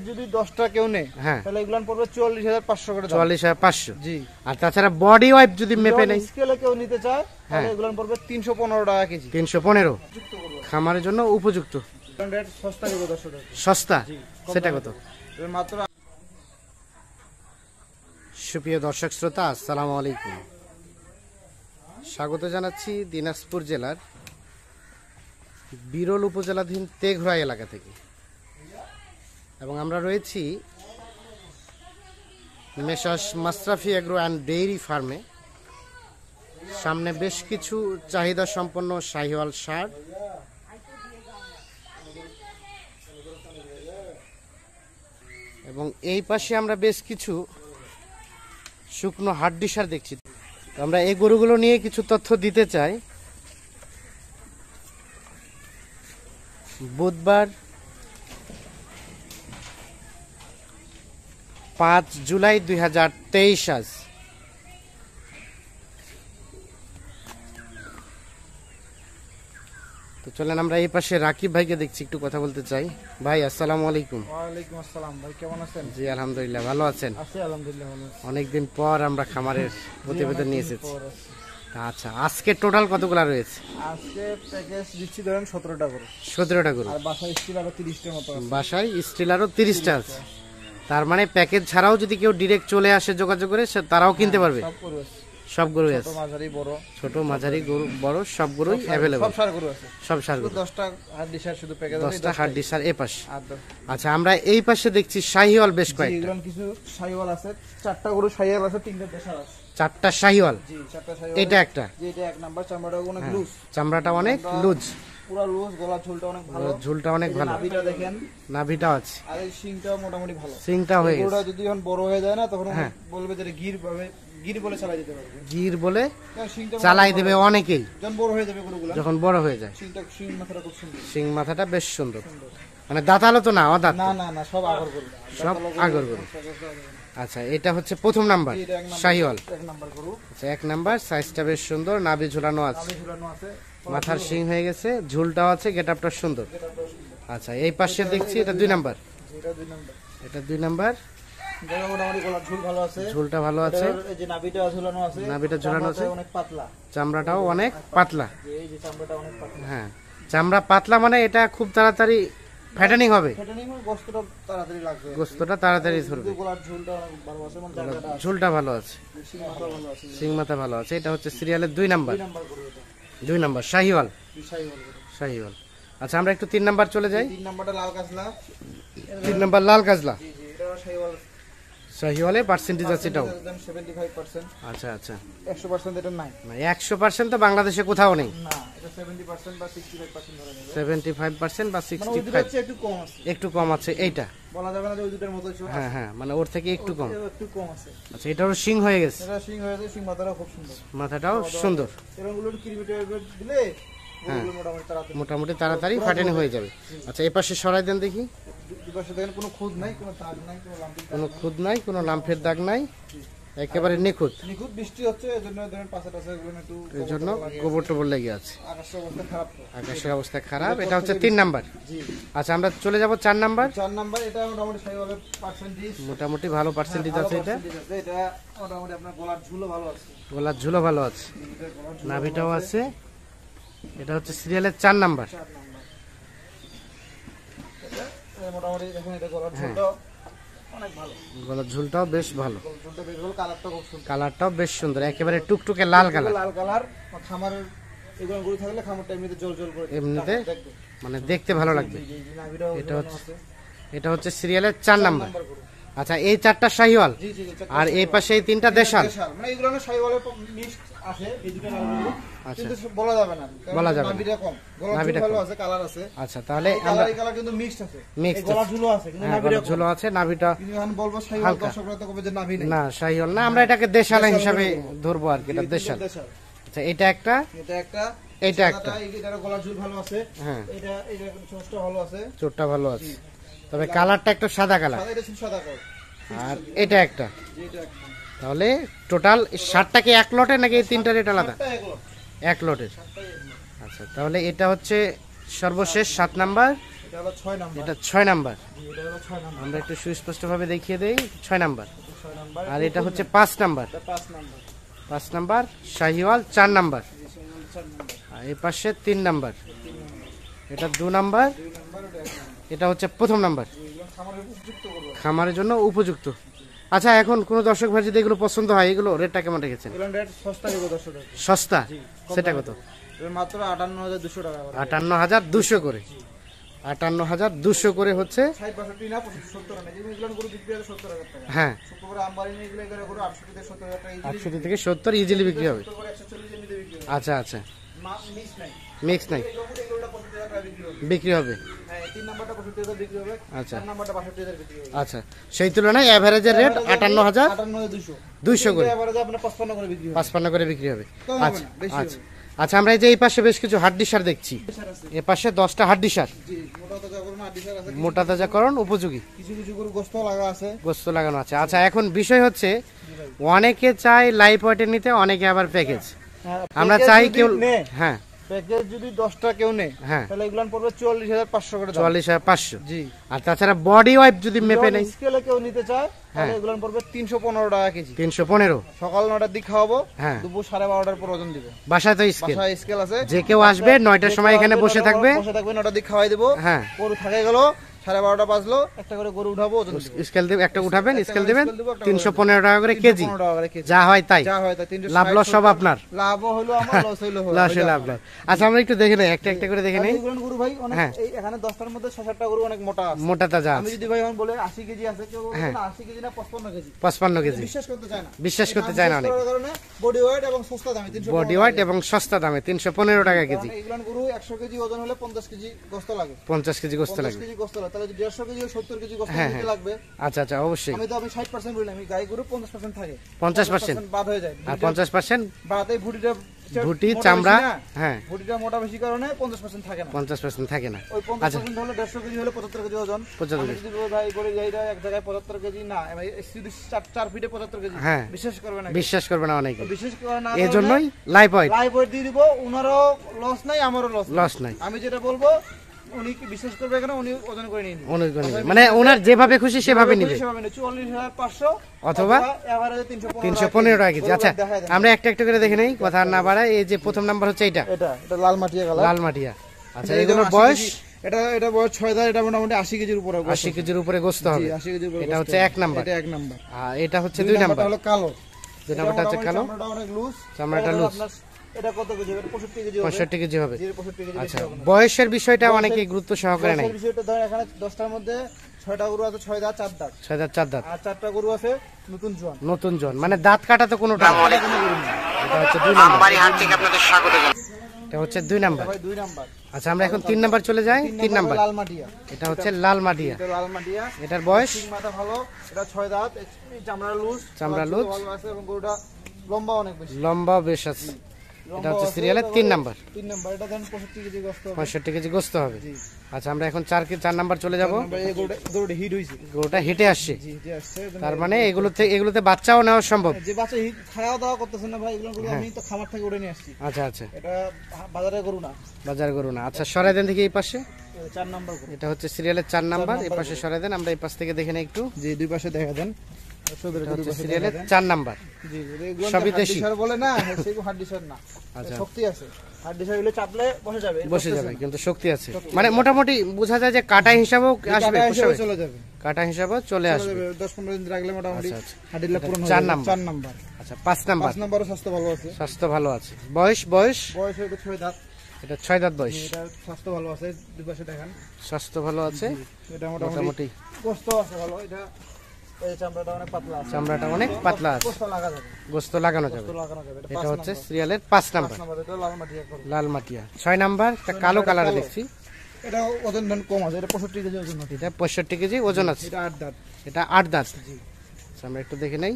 যদি 10টা কেউ নেয় তাহলে এগুলান পড়বে 44500 করে দাম। 44500 জি। আর তাছাড়া বডি ওয়াইপ যদি মেপে নেই স্কেলে কেউ নিতে চায় তাহলে এগুলান পড়বে 315 টাকা কেজি। 315 খামারের জন্য উপযুক্ত। রেট সস্তা দিব 10 টাকা। সস্তা সেটা কত? মাত্র। সুপ্রিয় দর্শক শ্রোতা, আসসালামু আলাইকুম। স্বাগত জানাচ্ছি দিনাজপুর জেলার বিরল উপজেলাধীন তেঘরা এলাকা থেকে, এবং আমরা রয়েছি messrs Mashrafe agro and dairy ফার্মে। সামনে বেশ কিছু চাহিদা সম্পন্ন শাহিওয়াল ষাঁড় এবং এই পাশে আমরা বেশ কিছু শুকনো হাড্ডি ষাঁড় দেখছি। আমরা এই গরুগুলো নিয়ে কিছু তথ্য দিতে চাই। বুধবার 5 জুলাই 2023 আজ। তো চলেন আমরা এই পাশে রাকিব ভাইকে দেখছি, একটু কথা বলতে চাই। ভাই আসসালামু আলাইকুম। ওয়ালাইকুম আসসালাম। ভাই কেমন আছেন? জি আলহামদুলিল্লাহ, ভালো আছেন? আছি আলহামদুলিল্লাহ ভালো আছি। অনেকদিন পর আমরা খামারের প্রতিবেদন নিয়ে এসেছি। আচ্ছা, আজকে টোটাল কতগুলা রয়েছে? আজকে প্যাকেজ দিচ্ছি ধরেন 17টা করে। 17টা করে। আর বাসায় স্টিল আরো 30টার মতো আছে। বাসায় স্টিল আরো 30টা আছে। তার মানে প্যাকেজ ছাড়াও যদি কেউ ডিরেক্ট চলে আসে যোগাযোগ করে তারাও কিনতে পারবে? সব গরু আছে। সব গরু আছে, ছোট মাঝারি বড়। ছোট মাঝারি গরু বড় সব গরুই अवेलेबल। সব ষাঁড় গরু আছে। সব ষাঁড় গরু। 10টা হাড্ডি ষাঁড় শুধু প্যাকেজ আছে। 10টা হাড্ডি ষাঁড় এই পাশে। আচ্ছা, আমরা এই পাশে দেখছি শাহিওয়াল বেশ কয়েকটা। এগুলো কিছু শাহিওয়াল আছে। 4টা গরু শাহিওয়াল আছে, 3টা দেশাল আছে। 4টা শাহিওয়াল। জি 4টা শাহিওয়াল। এটা একটা। জি এটা এক নাম্বার। চামড়াটা অনেক লুজ। চামড়াটা অনেক লুজ। পুরো লুজ। গলা ঝুলটা অনেক ভালো। ঝুলটা অনেক ভালো। নাভিটা দেখেন। নাভিটাও আছে। আর এই শিংটাও মোটামুটি ভালো। শিংটা হয়ে গেছে। গরুটা যদি এখন বড় হয়ে যায় না তখন বলবে যে গির বলে চালাই দিতে পারবে। গির বলে চালাই দেবে অনেকেই যখন বড় হয়ে যাবে গরুগুলো। যখন বড় হয়ে যায়। শিং মাথাটা খুব সুন্দর। শিং মাথাটা বেশ সুন্দর। মানে দাঁতালো তো না, অদাঁত? না না না, সব আগর গরু। সব আগর গরু। আচ্ছা, এটা হচ্ছে প্রথম নাম্বার শাহিওয়াল। এক নাম্বার গরু। আচ্ছা, এক নাম্বার। সাইজটা বেশ সুন্দর, নাভি ঝুলানো আছে। নাভি ঝুলানো আছে। মাথার শিং হয়ে গেছে, ঝুলটাও আছে, গেটআপটা সুন্দর। আচ্ছা, এই পাশে দেখছি এটা 2 নাম্বার। এটা 2 নাম্বার। এটা 2 নাম্বার। মোটামুটি গলার ঝুল ভালো আছে। ঝুলটা ভালো আছে। এই যে নাভিটা ঝুলানো আছে। নাভিটা ঝুলানো আছে। অনেক পাতলা। চামড়াটাও অনেক পাতলা। এই যে চামড়াটা অনেক পাতলা। হ্যাঁ, চামড়া পাতলা মানে এটা খুব তাড়াতাড়ি ফ্যাটেনিং হবে। ফ্যাটেনিং মানে গোশতটা তাড়াতাড়ি লাগবে। গোশতটা তাড়াতাড়ি ধরবে। গলার ঝুলটা অনেক ভালো আছে, মানে জায়গাটা আছে। ঝুলটা ভালো আছে। শিং মাথা ভালো আছে। শিং মাথা ভালো আছে। এটা হচ্ছে সিরিয়ালের 2 নাম্বার। 2 নাম্বার গরু এটা। 2 নাম্বার শাহিওয়াল। শাহিওয়াল গরু। শাহিওয়াল। আচ্ছা, আমরা একটু 3 নাম্বার চলে যাই। 3 নাম্বারটা লাল কাজলা। 3 নাম্বার লাল কাজলা। জি জি, এটা শাহিওয়াল। শাহিওয়ালের পার্সেন্টেজ আছে এটাও? 75%। আচ্ছা আচ্ছা। 100% এটা নাই। না, 100% তো বাংলাদেশে কোথাও নেই। না, এটা 70% বা 65% ধরে নেবে। 75% বা মানে ওই দুটো 65 হচ্ছে একটু কম আছে। একটু কম আছে। এইটা বলা যাবে না যে ওই দুটোর মতো ছিল। হ্যাঁ হ্যাঁ, মানে ওর থেকে একটু কম। একটু কম আছে। আচ্ছা, এটারও শিং হয়ে গেছে। এটা শিং হয়েছে, শিং মাথাটাও খুব সুন্দর। মাথাটাও সুন্দর। এরকমগুলো কিলোমিটার দিলে গরুগুলো মোটামুটি তাড়াতাড়ি মোটামুটি তাড়াতাড়ি ফাটেনি হয়ে যাবে। আচ্ছা, এই পাশে সরাই দেন দেখি। দুপাশে দেখেন কোনো খুদ নাই, কোনো দাগ নাই, কোনো লাম্পি। কোনো খুদ নাই, কোনো লাম্ফের দাগ নাই, একেবারে নিখুঁত। নিখুঁত। বৃষ্টি হচ্ছে এজন্য ধরেন পাশে টাশে এগুলো একটু এর জন্য গোবর টোবর লেগে আছে। আকাশের অবস্থা খারাপ তো। আকাশের অবস্থা খারাপ। এটা হচ্ছে 3 নাম্বার। জি। আচ্ছা, আমরা চলে যাব 4 নাম্বার। 4 নাম্বার। এটা মোটামুটি শাহিওয়ালের পার্সেন্টেজ। মোটামুটি ভালো পার্সেন্টেজ আছে। এটা এটা মোটামুটি আপনার গলার ঝুলও ভালো আছে। গলার ঝুলও ভালো আছে, নাভিটাও আছে। এটা হচ্ছে সিরিয়ালের 4 নাম্বার। 4 নাম্বার। এটা মোটামুটি দেখুন, এটা গলার ঝুলটা অনেক ভালো। গলার ঝুলটাও বেশ ভালো। ঝুলটা বেশ ভালো, কালারটা খুব সুন্দর। কালারটাও বেশ সুন্দর, একেবারে টুকটুকে লাল কালার। লাল কালার। খামারের এগুলো গরু থাকলে খামারটা এমনিতে জল জল করে এমনিতে মানে দেখতে ভালো লাগবে। এটা হচ্ছে এটা হচ্ছে সিরিয়ালের 4 নাম্বার। আচ্ছা, এই 4টা শাহিওয়াল আর এই পাশে এই 3টা দেশাল। মানে এগুলো না শাহিওয়ালের মিক্স আছে, এই দুটো লাল গরু। আচ্ছা, কিন্তু বলা যাবে না, বলা যাবে না। নাভিটা কম, গলার ঝুল ভালো আছে, কালার আছে। আচ্ছা, তাহলে আমরা এই কালার কিন্তু মিক্সড আছে। এই গলার ঝুলও আছে, কিন্তু নাভিটা কম। ঝুলও আছে, নাভিটা কিন্তু এখন বলবো শাহিওয়াল, দর্শকরা তো কবে যে নাভি নেই। না, শাহিওয়াল না, আমরা এটাকে দেশাল হিসেবে ধরবো আর কি। এটা দেশাল। আচ্ছা, এটা একটা, এটা একটা, এটা একটা। এটার গলার ঝুল ভালো আছে। হ্যাঁ, এটা চোখটা ভালো আছে। চোটটা ভালো আছে, তবে কালারটা একটু সাদা কালার। এটা ছিল সাদা কালার। আর এটা একটা। এটা একটা। তাহলে টোটাল 60টা কি এক লটে নাকি এই 3টা রেট আলাদা? এক লটের। আচ্ছা, তাহলে এটা হচ্ছে সর্বশেষ 7 নাম্বার। এটা হলো 6 নাম্বার। এটা 6 নাম্বার। জি, এটা হলো 6 নাম্বার। আমরা একটু সুস্পষ্ট ভাবে দেখিয়ে দেই, 6 নাম্বার। 6 নাম্বার। আর এটা হচ্ছে 5 নাম্বার। এটা 5 নাম্বার। 5 number Sahiwal 4 number. জি, 4 নাম্বার। আর এই পাশে 3 নাম্বার। এটা 2 নাম্বার। 2 নাম্বার, এটা 1 নাম্বার। এটা হচ্ছে প্রথম নাম্বার। এগুলো খামারের উপযুক্ত করব। খামারের জন্য উপযুক্ত। আচ্ছা, এখন কোন দর্শক ভাই যদি এগুলো পছন্দ হয়, এগুলো রেটটা কেমন রেখেছেন? এগুলো রেট সস্তা দিব 10 টাকা। সস্তা? জি, সেটা কত? এটা মাত্র 58200 টাকা করে। 58200 করে। 58200 করে হচ্ছে। 60 না 70 না। এগুলো গরু বিক্রি হয় 70000 টাকা। হ্যাঁ, শুক্রবার আমবাড়ি নিয়ে এগুলো গরু 800 থেকে 70000 টাকা ইজিলি। 800 থেকে 70 ইজিলি বিক্রি হবে। 70 করে 140 এর মধ্যে বিক্রি হবে। আচ্ছা আচ্ছা, মিক্স নাই। মিক্স নাই, এগুলোটা 75000 টাকা বিক্রি হবে। বিক্রি হবে। হ্যাঁ, 3 নাম্বারটা 75000 বিক্রি হবে। আচ্ছা। 4 নাম্বারটা 62000 বিক্রি হবে। আচ্ছা, সেই তুলনায় এভারেজের রেট 58200 200 করে। এবারে আপনার 55 করে বিক্রি হবে। 55 করে বিক্রি হবে। কম হবে আচ্ছা না, বেশি আচ্ছা হবে। আচ্ছা, আমরা এই যে এই পাশে বেশ কিছু হাড্ডি সার দেখছি। স্যার আছে। এ পাশে 10টা হাড্ডি সার, জি, মোটা তাজা গরু না আদিসার আছে। মোটা তাজাকরণ উপযোগী কিছু কিছু গরু গোস্ত লাগা আছে। গোস্ত লাগানো আছে। আচ্ছা, এখন বিষয় হচ্ছে অনেকে চায় লাইভ ওয়েটে নিতে, অনেকে আবার প্যাকেজ। আমরা চাই কেউ, হ্যাঁ প্যাকেজ যদি 10টা কেউ নেয়, হ্যাঁ, তাহলে এগুলান পড়বে 44500 করে দাম। 44500। জি। আর তাছাড়া বডি ওয়াইপ যদি মেপে নেই, স্কেলে কেউ নিতে চায়, তাহলে এগুলান পড়বে 315 টাকা কেজি। 315। সকাল 9টার দিক খাওয়াবো, হ্যাঁ, দুপুর 12:30টার পর ওজন দিব। বাসায় তো স্কেল, বাসায় স্কেল আছে। যে কেউ আসবে 9টার সময় এখানে বসে থাকবে, 9টার দিক খাওয়াই দেবো। হ্যাঁ, গরু থাকে গেল 12:30 বাজলো, একটা করে গরু উঠাবো, ওজন দিব। স্কেল দেব, একটা উঠাবেন, স্কেল দিবেন, 315 টাকা করে কেজি। 315 টাকা করে কেজি। যা হয় তাই, যা হয় তাই। 360 লাভ লস সব আপনার। লাভও হলো আমার, লস হইলো হলো। লস লাভ লস। আচ্ছা, আমরা একটু দেখে নেই, একটা একটা করে দেখে নেই। এগুলো গরু ভাই অনেক, হ্যাঁ, এই এখানে 10টার মধ্যে 6-7টা গরু অনেক মোটা আছে। মোটা তাজা আমি আছে। যদি ভাই এখন বলে 80 কেজি আছে, কেউ বলবে হ্যাঁ, না 80 কেজি না 55 কেজি। 55 কেজি বিশ্বাস করতে চায় না। বিশ্বাস করতে চায় না অনেক। বডি ওয়েট এবং সস্তা দামে 315 বডি ওয়েট এবং সস্তা দামে 315 টাকা কেজি। এগুলো গরু 100 কেজি ওজন হলে 50 কেজি গোস্ত লাগে। 50 কেজি গোস্ত 50 লাগবে। কেজি গোস্ত লাগে, তাহলে যদি 150 কেজি 70 কেজি গোস্ত হ্যাঁ, নিতে লাগবে। আচ্ছা আচ্ছা, অবশ্যই। আমি তো 60% বলি না, আমি গাই গরু 50% থাকে। 50% বাদ হয়ে যায়। আর 50% বাড়াতেই ভুটিটা ভুটি মোটা চামড়া, বেশি না? হ্যাঁ, ভুটিটা মোটা বেশি কারণে 50% থাকে না। 50% থাকে না। ওই 50% হলে 150 কেজি হলে 75 কেজি ওজন। 75 আমি কেজি। যদি বলি ভাই বলে এইটা এক জায়গায় 75 কেজি না, আমি যদি 4 ফিটে 75 কেজি, হ্যাঁ, বিশ্বাস করবে না। বিশ্বাস করবে না অনেকে। বিশেষ করে না, এই জন্যই লাইভ ওয়েট, লাইভ ওয়েট দিয়ে দিব। উনারও লস নাই, আমারও লস নাই। আমি যেটা বলবো উনি কি বিশ্বাস করবে কেন, উনি ওজন করে নিয়ে নিবে। মানে ওনার যেভাবে খুশি সেভাবে নিবে। 44500 অথবা এভারেজে 315 টাকা কেজি। আচ্ছা, আমরা একটা একটা করে দেখে নেই, কথা আর না বাড়াই। এই যে প্রথম নাম্বার হচ্ছে এটা এটা লাল মাটিয়া কালার, লাল মাটিয়া। আচ্ছা, এগুলোর বয়স, এটা বয়স 6 দাঁত, এটা মোটামুটি 80 কেজির উপরে। 80 কেজির উপরে গোস্ত হবে। 80 কেজির উপরে। এটা হচ্ছে 1 নাম্বার। এটা 1 নাম্বার। আর এটা হচ্ছে 2 নাম্বার। এটা হলো কালো। 2 নাম্বারটা হচ্ছে কালো, চামড়াটা অনেক লুজ। চামড়াটা লুজ। এটা কত কেজি হবে? 65 কেজি হবে। 65 কেজি হবে। 65 কেজি। আচ্ছা, বয়সের বিষয়টা অনেকে গুরুত্ব সহকারে নাই। বয়সের বিষয়টা ধর, এখানে 10টার মধ্যে 6টা গরু আছে 6 দাঁত 4 দাঁত, 6 দাঁত 4 দাঁত। আর 4টা গরু আছে নতুন জোয়ান। নতুন জন, মানে দাঁত কাটা তো কোনোটা না। এটা হচ্ছে 2 নাম্বার। এটা হচ্ছে 2 নাম্বার। ভাই 2 নাম্বার। আচ্ছা, আমরা এখন 3 নাম্বার চলে যাই। 3 নাম্বার লাল মাটিয়া। এটা হচ্ছে লাল মাটিয়া। এটা লাল মাটিয়া। এটার বয়স, সিং মাথা ভালো, এটা 6 দাঁত, এই চামড়া লুজ, চামড়া লুজ ভালো আছে এবং গরুটা লম্বা অনেক বেশি। লম্বা বেশ আছে। এটা হচ্ছে সিরিয়ালের 3 নাম্বার। 3 নাম্বার। এটা দেন 65 কেজি গোস্ত হবে। 65 কেজি গোস্ত হবে। জি। আচ্ছা, আমরা এখন 4 নাম্বার চলে যাব। এই গরুটা হিট হইছে। গরুটা হেঁটে আসছে, জি জি আসছে। তার মানে এগুলোতে বাচ্চাও নেওয়া সম্ভব। যে বাচ্চা হিট খাওয়া দাওয়া করতেছে না ভাই, এগুলো গরু আমি তো খামার থেকে উঠে নিয়ে আসছি। আচ্ছা আচ্ছা, এটা বাজারে গরু না, বাজার গরু না। আচ্ছা, সরাই দেন দেখি এই পাশে। 4 নাম্বার গরু। এটা হচ্ছে সিরিয়ালের 4 নাম্বার। এই পাশে সরাই দেন, আমরা এই পাশ থেকে দেখে নেই একটু। জি, দুই পাশে দেখা দেন। এটা হচ্ছে সিরিয়ালের 4 নাম্বার। জি, এগুলো সবই দেশি। হাড্ডিসার বলে না, সেগুলো হাড্ডিসার না। আচ্ছা, শক্তি আছে। হাড্ডিসার হলে চাপলে বসে যাবে, বসে যাবে, কিন্তু শক্তি আছে। মানে মোটামুটি বোঝা যায় যে কাটা হিসাবেও আসবে, হিসেবে চলে যাবে। কাটা হিসাবেও চলে আসবে। 10-15 দিন রাখলে মোটামুটি আচ্ছা, আচ্ছা। হাড্ডিলা পূরণ হয়ে 4 যাবে। নাম্বার। 4 নাম্বার। আচ্ছা, 5 নাম্বার। 5 নাম্বারও স্বাস্থ্য ভালো আছে। স্বাস্থ্য ভালো আছে। বয়স বয়স বয়স হয়তো 6 দাঁত। এটা 6 দাঁত বয়স। এটা স্বাস্থ্য ভালো আছে, দুই পাশে দেখেন। স্বাস্থ্য ভালো আছে, এটা মোটামুটি গোস্ত আছে ভালো। এটা এই চামড়াটা অনেক পাতলা আছে। চামড়াটা অনেক পাতলা আছে, গোস্ত লাগা যাবে। গোস্ত লাগানো যাবে। গোস্ত লাগানো যাবে। এটা হচ্ছে সিরিয়ালের 5 নাম্বার। 5 নাম্বার। এটা লাল মাটিয়া গরু। লাল মাটিয়া। 6 নাম্বার একটা কালো কালারে দেখছি। এটা ওজন ধান কম আছে, এটা 65 কেজি ওজন আছে। এটা 65 কেজি ওজন আছে। এটা 8 দাঁত। এটা 8 দাঁত। জি। আচ্ছা, আমরা একটু দেখে নেই।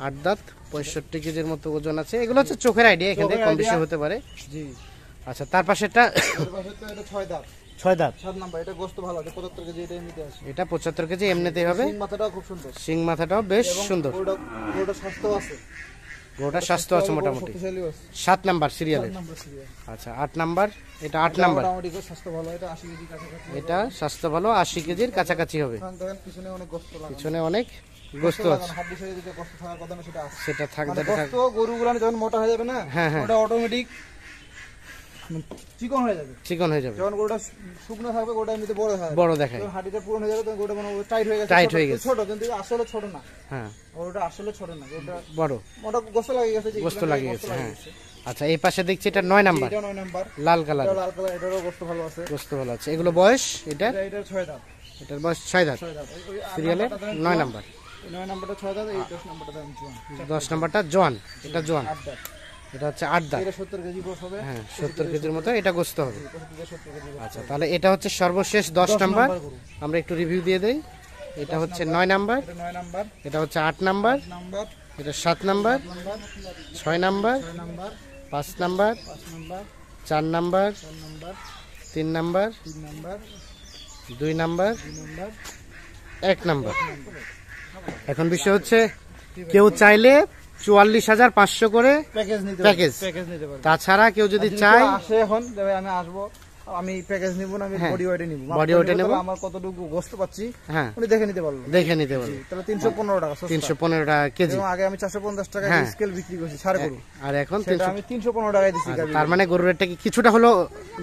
8 দাঁত, 65 কেজির মতো ওজন আছে। এগুলো হচ্ছে চোখের আইডিয়া, এখানে কম বেশি হতে পারে। জি। আচ্ছা, তার পাশেরটা এর পাশে তো এটা 6 দাঁত। 6 দাঁত। 7 নাম্বার। এটা গোস্ত ভালো আছে, 75 কেজি। এটা এমনিতে আছে। এটা 75 কেজি এমনিতেই হবে। সিং মাথাটাও খুব সুন্দর। সিং মাথাটাও বেশ সুন্দর। গরুটা স্বাস্থ্য আছে। গরুটা স্বাস্থ্য আছে মোটামুটি। শক্তিশালী আছে। 7 নাম্বার সিরিয়ালের। Number serial. আচ্ছা 8 নাম্বার, এটা 8 নাম্বার। মোটামুটি স্বাস্থ্য ভালো, এটা 80 কেজি কাছাকাছি। এটা স্বাস্থ্য ভালো, 80 কেজির কাছাকাছি হবে। দেখেন পিছনে অনেক গোস্ত লাগানো। পিছনে অনেক গোস্ত আছে, হাড্ডি সাইডে যে গোস্ত থাকার কথা না সেটা আছে। সেটা থাকবে। গোস্ত গরুগুলো যখন মোটা হয়ে যাবে না, হ্যাঁ হ্যাঁ, ওটা অটোমেটিক চিকন হয়ে যাবে। চিকন হয়ে যাবে। যখন গরুটা শুকনো থাকবে গরুটা এমনিতে বড় হয়, বড় দেখায়। যখন হাড্ডিটা পুরো হয়ে যাবে তখন গরুটা মনে হবে টাইট হয়ে গেছে। টাইট হয়ে গেছে। ছোট, কিন্তু আসলে ছোট না। হ্যাঁ, গরুটা আসলে ছোট না, গরুটা বড়। মোটা গোস্ত লাগিয়ে গেছে। গোস্ত লাগিয়ে গেছে, হ্যাঁ। আচ্ছা এই পাশে দেখছি এটা 9 নাম্বার। এটা 9 নাম্বার, লাল কালার। এটা লাল কালার, এটারও গোস্ত ভালো আছে। গোস্ত ভালো আছে। এগুলো বয়স এটা? এটা 6 দাঁত। এটার বয়স 6 দাঁত। 6 দাঁত। সিরিয়ালের 9 নাম্বার। 9 নাম্বারটা 6 দাঁত, এই 10 নাম্বারটা দাম 10 নাম্বারটা জোয়ান। এটা জোয়ান। 8 দাঁত। এটা হচ্ছে 8 দাঁত। এটা 70 কেজি গোস্ত হবে। হ্যাঁ 70 কেজির মতো এটা গোস্ত হবে। 70 কেজি। আচ্ছা তাহলে এটা হচ্ছে সর্বশেষ 10 নাম্বার। আমরা একটু রিভিউ দিয়ে দেই। এটা হচ্ছে 9 নাম্বার, এটা 9 নাম্বার, এটা হচ্ছে 8 নাম্বার, নাম্বার, এটা 7 number, number, 6 number, 6 number, 5 number, 5 number, 4 number, 4 number, 3 number, 3 number, 2 number, 2 number, 1 number. এখন বিষয় হচ্ছে কেউ চাইলে 44,500 করে প্যাকেজ নিতে প্যাকেজ। প্যাকেজ নিতে পারবে। তাছাড়া কেউ যদি যদি চায়, কেউ আসে এখন তবে আমি আসবো, আমি প্যাকেজ নিব না, আমি হ্যাঁ, বডি ওয়েটে নিব। বডি ওয়েটে নেব। আমার কতটুকু গোস্ত পাচ্ছি হ্যাঁ উনি দেখে নিতে পারলো। দেখে নিতে পারবে। তাহলে 315 টাকা সস্তা। 315 টাকা কেজি। এবং আগে আমি 450 টাকা হ্যাঁ। স্কেল বিক্রি করছি সার গরু, আর এখন সেটা 300। আমি 315 টাকায় দিচ্ছি। আচ্ছা, তার মানে গরুর রেটটা কি কিছুটা হলো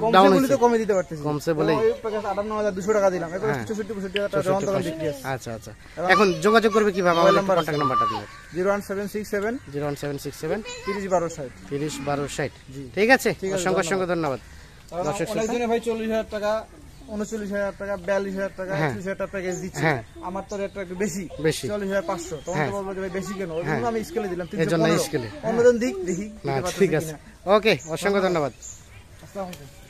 কমসে ডাউন বলে হয়েছে? তো কমে দিতে পারতেছি। কমসে বলেই। ওই প্যাকেজ 58,200 টাকা দিলাম, এবার হ্যাঁ। 64,65 টাকা যখন তখন বিক্রি আছে। আচ্ছা আচ্ছা, এখন যোগাযোগ করবে কিভাবে? আমাদের কন্টাক্ট নাম্বারটা দিবেন। 01767 01767 30 12 60। 30 12 60। ঠিক আছে, অসংখ্য অসংখ্য ধন্যবাদ। দর্শক শ্রোতা, অনেকজনে ভাই 40,000 টাকা, 39,000 টাকা, 42,000 টাকা, হ্যাঁ। 31,000 টাকা প্যাকেজ দিচ্ছে। হ্যাঁ। আমার তো রেটটা একটু বেশি, বেশি। 40,500। তখন হ্যাঁ। তো বলবো যে ভাই বেশি কেন, ওই জন্য আমি স্কেলে দিলাম এর জন্য 315। স্কেলে। অন্যজন দিক দেখি না দিতে পারতেছি ঠিক আছে, কিনা। ওকে, অসংখ্য ধন্যবাদ। আসসালামু আলাইকুম।